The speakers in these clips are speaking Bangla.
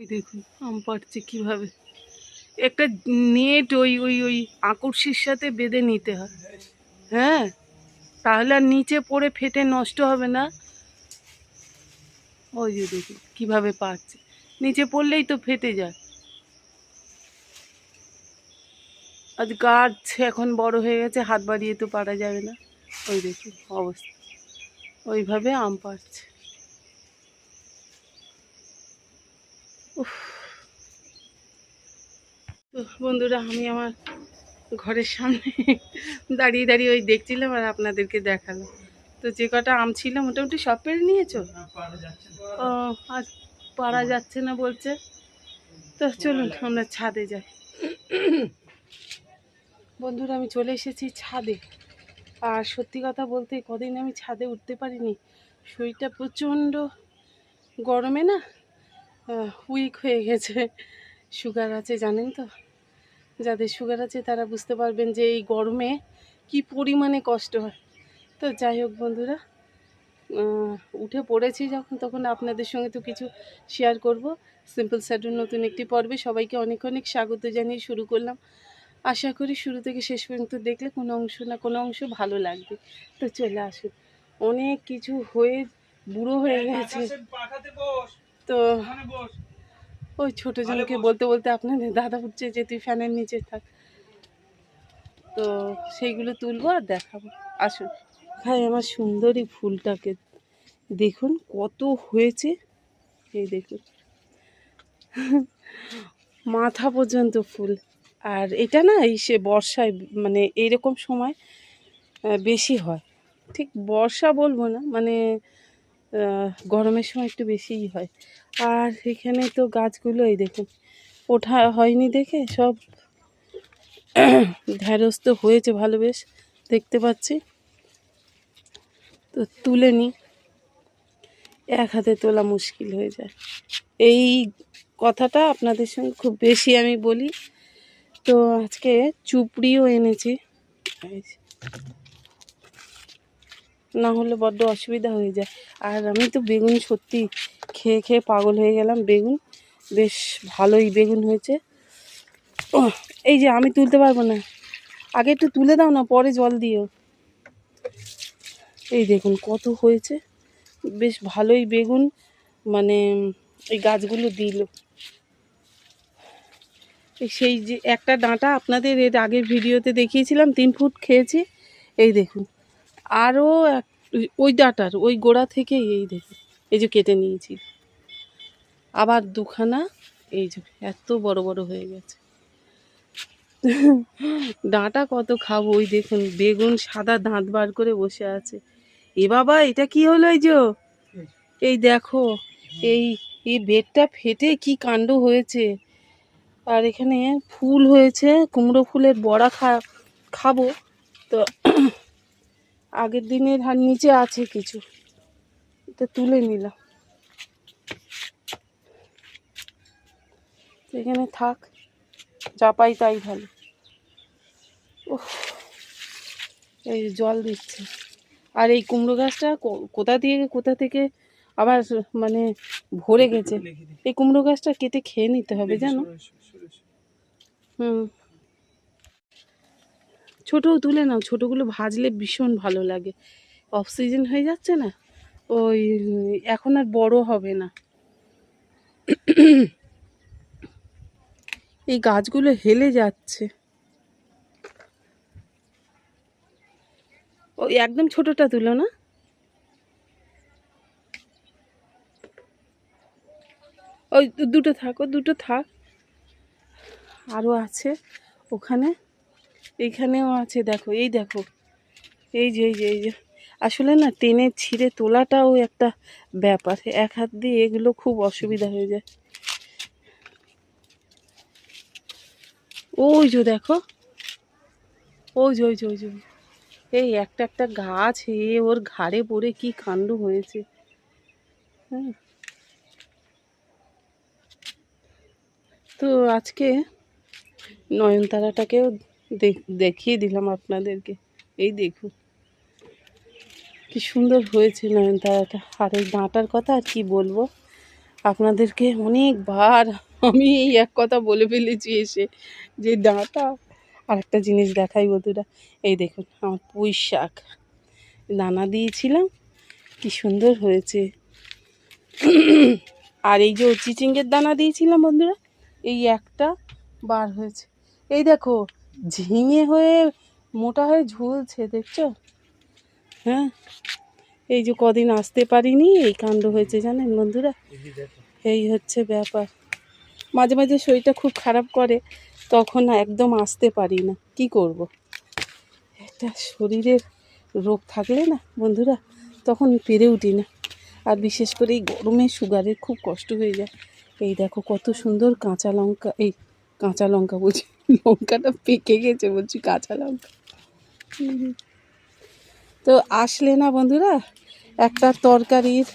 ওই দেখুন আম পাড়ছে কীভাবে। একটা নেট ওই ওই ওই আকর্ষির সাথে বেঁধে নিতে হয়। হ্যাঁ, তাহলে আর নিচে পড়ে ফেটে নষ্ট হবে না। ওই যে দেখুন কীভাবে পাড়ছে, নিচে পড়লেই তো ফেটে যায়। আজ গাছ এখন বড় হয়ে গেছে, হাত বাড়িয়ে তো পারা যাবে না। ওই দেখুন অবস্থা, ওইভাবে আম পাড়ছে। উফ। তো বন্ধুরা, আমি আমার ঘরের সামনে দাঁড়িয়ে দাঁড়িয়ে ওই দেখছিলাম আর আপনাদেরকে দেখালাম। তো যে কটা আম ছিল মোটামুটি সব পেরে নিয়েছো? ও, আজ পারা যাচ্ছে না বলছে। তো চলুন আমরা ছাদে যাই। বন্ধুরা, আমি চলে এসেছি ছাদে। আর সত্যি কথা বলতে কদিন আমি ছাদে উঠতে পারিনি, শরীরটা প্রচণ্ড গরমে না উইক হয়ে গেছে। সুগার আছে জানেন তো, যাদের সুগার আছে তারা বুঝতে পারবেন যে এই গরমে কি পরিমাণে কষ্ট হয়। তো যাই হোক বন্ধুরা, উঠে পড়েছি যখন, তখন আপনাদের সঙ্গে তো কিছু শেয়ার করব। সিম্পল স্যাডুর নতুন একটি পর্বে সবাইকে অনেক অনেক স্বাগত জানিয়ে শুরু করলাম। আশা করি শুরু থেকে শেষ পর্যন্ত দেখলে কোনো অংশ না কোনো অংশ ভালো লাগবে। তো চলে আসুন, অনেক কিছু হয়ে বুড়ো হয়ে গেছে। তো ওই ছোটো জনকে বলতে বলতে আপনাদের দাদা উঠছে যে তুই ফ্যানের নিচে থাক। তো সেইগুলো তুলবো আর দেখাবো। আসুন। ভাই, আমার সুন্দরী ফুলটাকে দেখুন কত হয়েছে। এই দেখুন মাথা পর্যন্ত ফুল। আর এটা না এই সে বর্ষায়, মানে এইরকম সময় বেশি হয়। ঠিক বর্ষা বলবো না, মানে গরমের সময় একটু বেশিই হয়। আর এখানে তো গাছগুলো এই দেখুন ওঠা হয়নি দেখে সব ধ্যারস্থ হয়েছে ভালো, বেশ দেখতে পাচ্ছি। তো তুলে নিই, এক হাতে তোলা মুশকিল হয়ে যায়। এই কথাটা আপনাদের সঙ্গে খুব বেশি আমি বলি। তো আজকে চুপড়িও এনেছি, না হলে বড্ড অসুবিধা হয়ে যায়। আর আমি তো বেগুন সত্যি খেয়ে খেয়ে পাগল হয়ে গেলাম। বেগুন বেশ ভালোই বেগুন হয়েছে। এই যে আমি তুলতে পারবো না, আগে একটু তুলে দাও না, পরে জল দিও। এই দেখুন কত হয়েছে, বেশ ভালোই বেগুন, মানে এই গাছগুলো দিল। সেই যে একটা ডাঁটা আপনাদের এর আগের ভিডিওতে দেখিয়েছিলাম 3 ফুট খেয়েছি, এই দেখুন আরও ওই ডাঁটার ওই গোড়া থেকে এই দেখুন, এই যে কেটে নিয়েছি আবার দুখানা, এই যে এত বড় বড় হয়ে গেছে। ডাঁটা কত খাবো। ওই দেখুন বেগুন সাদা দাঁত বার করে বসে আছে। এ বাবা, এটা কি হলো? এই যে এই দেখো, এই এই বেডটা ফেটে কি কাণ্ড হয়েছে। আর এখানে ফুল হয়েছে, কুমড়ো ফুলের বড়া খাবো। তো আগের দিনের আর নিচে আছে কিছু, এটা তুলে নিলাম। এখানে থাক, যা পাই তাই ভালো। ওহ, এই জল দিচ্ছে। আর এই কুমড়ো গাছটা কোথা থেকে আবার মানে ভরে গেছে। এই কুমড়ো গাছটা কেটে খেয়ে নিতে হবে জানো। ছোটও তুলে নাও, ছোটোগুলো ভাজলে ভীষণ ভালো লাগে। অফ সিজন হয়ে যাচ্ছে না, ওই এখন আর বড় হবে না। এই গাছগুলো হেলে যাচ্ছে। ওই একদম ছোটটা তুলো না। ওই দুটো থাক, ও দুটো থাক। আরও আছে ওখানে, এইখানেও আছে। দেখো এই দেখো, এই যে আসলে না টেনে ছিঁড়ে তোলাটাও একটা ব্যাপার। এক হাত দিয়ে এগুলো খুব অসুবিধা হয়ে যায়। ওই যে দেখো, ওই যে এই একটা একটা গাছ ওর ঘাড়ে পড়ে কি কাণ্ড হয়েছে। হ্যাঁ, তো আজকে নয়নতারাটাকেও দেখিয়ে দিলাম আপনাদেরকে। এই দেখুন কি সুন্দর হয়েছে নয়নতারাটা। আর এই ডাঁটার কথা আর কি বলবো, আপনাদেরকে অনেকবার আমি এই এক কথা বলে ফেলেছি এসে, যে ডাঁটা। আর একটা জিনিস দেখাই বন্ধুরা, এই দেখুন আমার পুঁই শাক দানা দিয়েছিলাম, কি সুন্দর হয়েছে। আর এই যে চিচিঙ্গের দানা দিয়েছিলাম বন্ধুরা, এই একটা বার হয়েছে। এই দেখো ঝিঙে হয়ে মোটা হয়ে ঝুলছে, দেখছো? হ্যাঁ, এই যে কদিন আসতে পারিনি, এই কাণ্ড হয়েছে জানেন বন্ধুরা। এই হচ্ছে ব্যাপার, মাঝে মাঝে শরীরটা খুব খারাপ করে, তখন একদম আসতে পারি না, কি করব। একটা শরীরের রোগ থাকলে না বন্ধুরা, তখন পেরে উঠি না। আর বিশেষ করে এই গরমে সুগারের খুব কষ্ট হয়ে যায়। এই দেখো কত সুন্দর কাঁচা লঙ্কা, এই কাঁচা লঙ্কা বলছি, লঙ্কাটা পেকে গেছে বলছি কাঁচা লঙ্কা। তো আসলে না বন্ধুরা, একটা তরকারির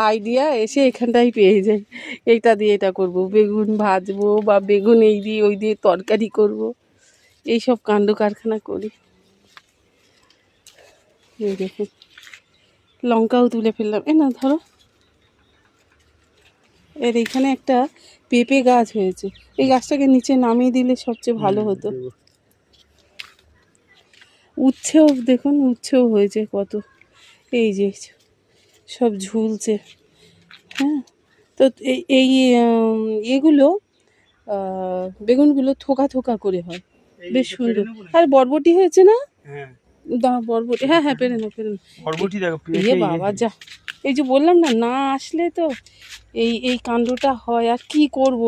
আইডিয়া এসে এখানটাই পেয়ে যায়, এইটা দিয়ে এটা করব, বেগুন ভাজবো বা বেগুন এই দিয়ে ওই দিয়ে তরকারি করব, এইসব কাণ্ড কারখানা করি। এই দেখুন লঙ্কাও তুলে ফেললাম, এ না ধরো। এর এইখানে একটা পেঁপে গাছ হয়েছে, এই গাছটাকে নিচে নামিয়ে দিলে সবচেয়ে ভালো হতো। উচ্ছেও দেখুন, উচ্ছেও হয়েছে কত, এই যে সব ঝুলছে। হ্যাঁ, তো এই এই এগুলো বেগুনগুলো থোকা থোকা করে হয়, বেশ সুন্দর। আর বরবটি হয়েছে না, বরবটি, হ্যাঁ হ্যাঁ, পেরে না পেরে না বরবটি দেখো, এ বাবা যা, এই যে বললাম না, না আসলে তো এই এই কাণ্ডটা হয়। আর কি করব,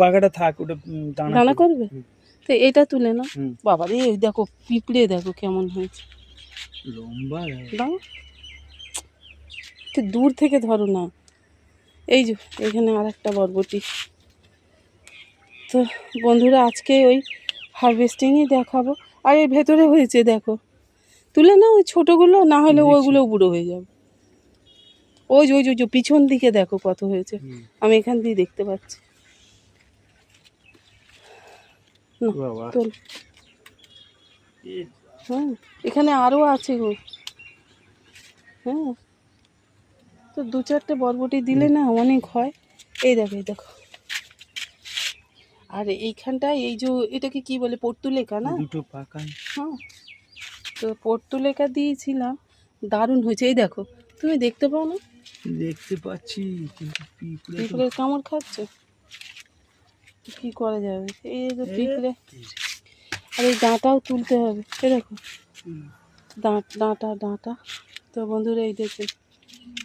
পাকাটা থাক, ওটা দানা করবে। তো এটা তুলে না, বাবা রে, এই দেখো পিঁপড়ে দেখো কেমন হয়েছে, লম্বা দাও, একটু দূর থেকে ধরো না। এই যে এখানে আর একটা বরবটি। তো বন্ধুরা আজকে ওই হারভেস্টিংই দেখাবো। আর এর ভেতরে হয়েছে দেখো, তুলে না ওই ছোটোগুলো, না হলে ওইগুলোও বুড়ো হয়ে যাবে। ওই যে ওই যে পিছন দিকে দেখো কত হয়েছে, আমি এখান দিয়ে দেখতে পাচ্ছি। তোল, হ্যাঁ এখানে আরও আছে গো। হ্যাঁ, তো দু চারটে বরবটি দিলে না অনেক হয়। এই দেখো, এই দেখো। আর এইখানটায় এই যে এটাকে কি বলে, পর্তুলেকা না, দুটো পাকা। হ্যাঁ, তো পর্তুলেকা দিয়েছিলাম, দারুণ হয়েছে। এই দেখো, তুমি দেখতে পাও না? দেখতে পাচ্ছি, কিন্তু পিঁপড়ের কামড় খাচ্ছে, কি করা যাবে, এই যে পিঁপড়ে। আর এই ডাঁটাও তুলতে হবে, এই দেখো ডাঁটা ডাঁটা। তো বন্ধুরা এই দেখুন,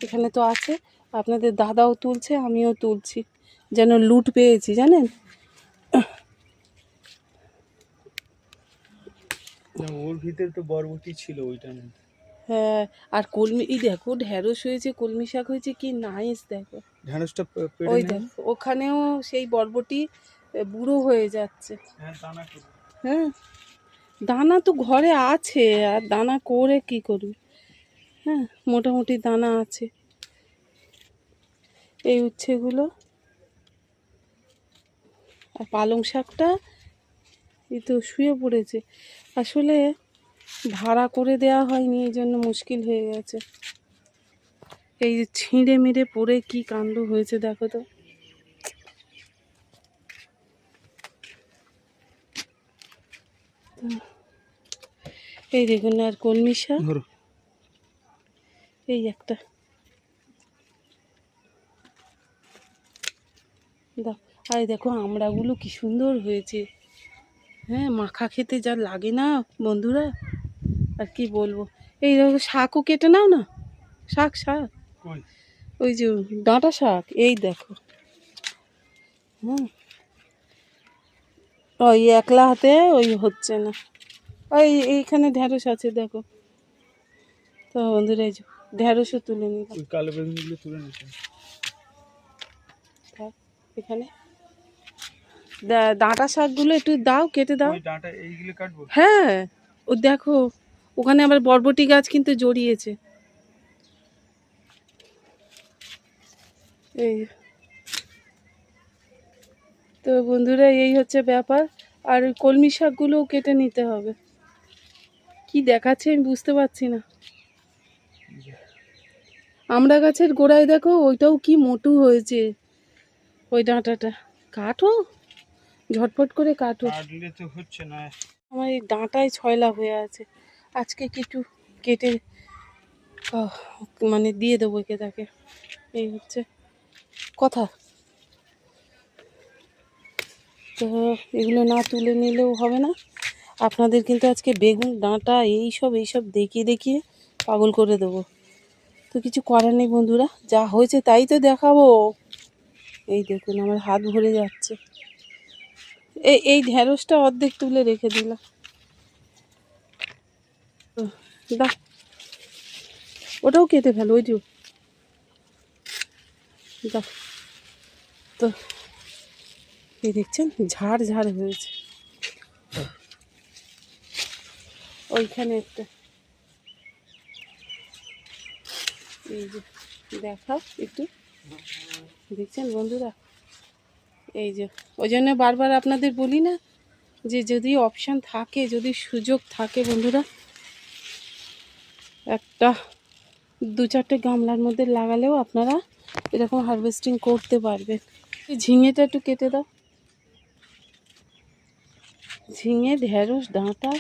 এখানে তো আছে, আপনাদের দাদাও তুলছে, আমিও তুলছি, যেন লুট পেয়েছি জানেন। ওর ভিতরে তো বরবটি ছিল, ওইটা নেই। হ্যাঁ, আর কলমি, এই দেখো ঢ্যাঁড়স হয়েছে, কলমি শাক হয়েছে, কি নাইস দেখো। ঢ্যাঁড়সটা ওই দেখো ওখানেও সেই বরবটি বুড়ো হয়ে যাচ্ছে। হ্যাঁ, দানা তো ঘরে আছে, আর দানা করে কি করবে। হ্যাঁ, মোটামুটি দানা আছে। এই উচ্ছেগুলো, আর পালং শাকটা এই তো শুয়ে পড়েছে, আসলে ভাড়া করে দেওয়া হয়নি, এই জন্য মুশকিল হয়ে গেছে। এই যে ছিঁড়ে মিড়ে পড়ে কি কাণ্ড হয়েছে দেখো তো। এই দেখুন, আর কলমি শাক এই একটা, আর দেখো আমড়াগুলো কি সুন্দর হয়েছে। হ্যাঁ, মাখা খেতে যা লাগে না বন্ধুরা, আর কি বলবো। এই দেখো শাকও কেটে নাও না, শাক শাক, ওই যে ডাঁটা শাক, এই দেখো। হুম, ওই একলা হাতে ওই হচ্ছে না। ওই এইখানে ঢ্যাঁড়স আছে দেখো। তো বন্ধুরা এই যে ঢ্যাঁড়সও তুলে নিলাম, কালো বেগুনগুলো তুলে নিতে এখানে ডাঁটা শাকগুলো একটু দাও, কেটে দাও। ডাঁটা এইগুলো কাটবো। হ্যাঁ, ও দেখো ওখানে আবার বরবটি গাছ কিন্তু জড়িয়েছে। এই তো বন্ধুরা এই হচ্ছে ব্যাপার। আর ওই কলমি শাকগুলোও কেটে নিতে হবে, কি দেখাচ্ছে আমি বুঝতে পারছি না। আমড়া গাছের গোড়ায় দেখো ওইটাও কি মোটু হয়েছে, ওই ডাঁটাটা কাটো, ঝটপট করে কাটো। কাটলে তো হচ্ছে না। আমার এই ডাঁটায় ছয়লা হয়ে আছে, আজকে কিছু কেটে আহ, মানে দিয়ে দেবো একে তাকে, এই হচ্ছে কথা। তো এগুলো না তুলে নিলেও হবে না। আপনাদের কিন্তু আজকে বেগুন ডাঁটা এইসব দেখিয়ে দেখিয়ে পাগল করে দেবো। তো কিছু করার নেই বন্ধুরা, যা হয়েছে তাই তো দেখাবো। এই দেখুন আমার হাত ভরে যাচ্ছে। এই ঢ্যাঁড়সটা অর্ধেক তুলে রেখে দিলাম। দা, ওটাও কেটে ফেলো, ওই যে দা। তো এই দেখছেন ঝাড় ঝাড় হয়েছে, ওইখানে একটা, এই যে দেখাও একটু, দেখছেন বন্ধুরা, এই যে ওই জন্য বারবার আপনাদের বলি না যে যদি অপশান থাকে, যদি সুযোগ থাকে বন্ধুরা, একটা 2-4টে গামলার মধ্যে লাগালেও আপনারা এরকম হারভেস্টিং করতে পারবেন। এই ঝিঙেটা একটু কেটে দাও, ঝিঙে, ঢেঁড়স, ডাঁটা,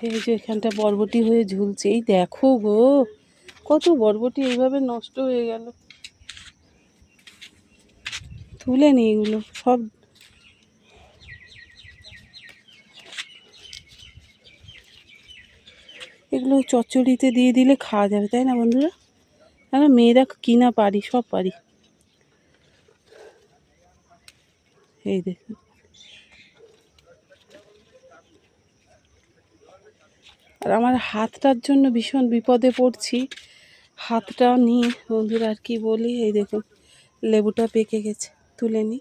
এই যে এখানটা বরবটি হয়ে ঝুলছে, এই দেখো গো কত বরবটি এইভাবে নষ্ট হয়ে গেল। তুলে নি এগুলো সব, এগুলো চচ্চড়িতে দিয়ে দিলে খাওয়া যাবে, তাই না বন্ধুরা? আমরা মেয়েরা কিনা পারি, সব পারি। এই দেখুন, আর আমার হাতটার জন্য ভীষণ বিপদে পড়ছি, হাতটা নিয়ে বন্ধুরা আর কি বলি। এই দেখুন লেবুটা পেকে গেছে, তুলে নিই।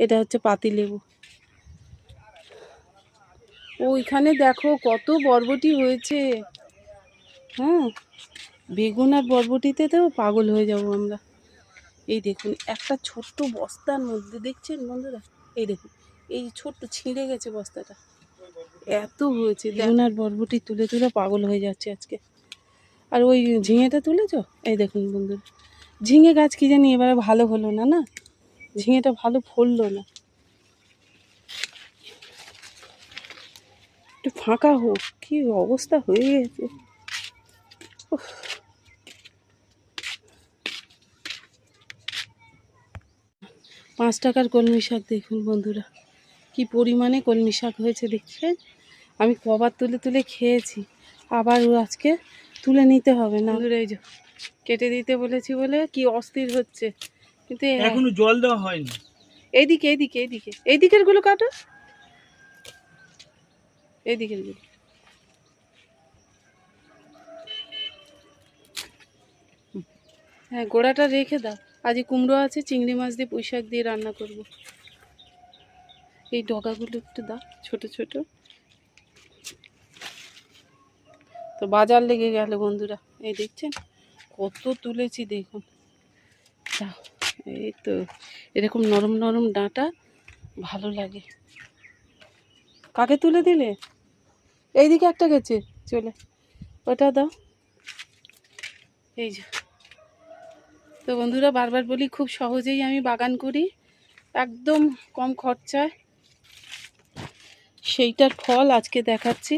এটা হচ্ছে পাতি লেবু। ওইখানে দেখো কত বরবটি হয়েছে। হ্যাঁ, বেগুন আর বরবটিতে তো পাগল হয়ে যাব আমরা। এই দেখুন একটা ছোট্ট বস্তার মধ্যে, দেখছেন বন্ধুরা, এই দেখুন এই ছোট্ট ছিঁড়ে গেছে বস্তাটা, এত হয়েছে। বেগুন আর বরবটি তুলে তুলে পাগল হয়ে যাচ্ছে আজকে। আর ওই ঝিঙেটা তুলেছো, এই দেখুন বন্ধুরা, ঝিঙে গাছ কি জানি এবারে ভালো হলো না, না ঝিঙেটা ভালো ফললো না। একটু ফাঁকা হোক, কি অবস্থা হয়ে গেছে। উফ, 5 টাকার কলমি শাক দেখুন বন্ধুরা, কি পরিমাণে কলমি শাক হয়েছে দেখছেন। আমি কবার তুলে তুলে খেয়েছি, আবার ও আজকে তুলে নিতে হবে না। বন্ধুরা এই যে কেটে দিতে বলেছি বলে কি অস্থির হচ্ছে, কিন্তু এখনো জল দেওয়া হয়নি। এইদিকে এইদিকে এইদিকে এইদিকের গুলো কাটো, এইদিকের গুলো। হ্যাঁ গোড়াটা রেখে দাও, আজ কুমড়ো আছে, চিংড়ি মাছ দিয়ে পুঁই শাক দিয়ে রান্না করব। এই ডগাগুলো একটু দাও, ছোট ছোট। তো বাজার লেগে গেল বন্ধুরা, এই দেখছেন কত তুলেছি দেখুন। দাও, এই তো এরকম নরম নরম ডাঁটা ভালো লাগে। কাকে তুলে দিলে? এইদিকে একটা গেছে চলে, ওটা দাও। এই যে, তো বন্ধুরা বারবার বলি খুব সহজেই আমি বাগান করি, একদম কম খরচায়, সেইটার ফল আজকে দেখাচ্ছি।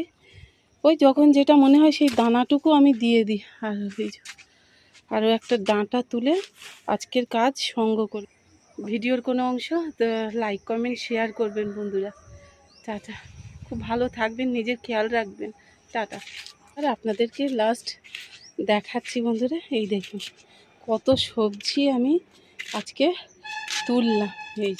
ওই যখন যেটা মনে হয় সেই দানাটুকু আমি দিয়ে দিই। আর এই যে আরও একটা ডাঁটা তুলে আজকের কাজ সঙ্গ করি। ভিডিওর কোনো অংশ তো লাইক কমেন্ট শেয়ার করবেন বন্ধুরা। টাটা, খুব ভালো থাকবেন, নিজের খেয়াল রাখবেন। টাটা। আর আপনাদেরকে লাস্ট দেখাচ্ছি বন্ধুরা, এই দেখুন কত সবজি আমি আজকে তুললাম। এই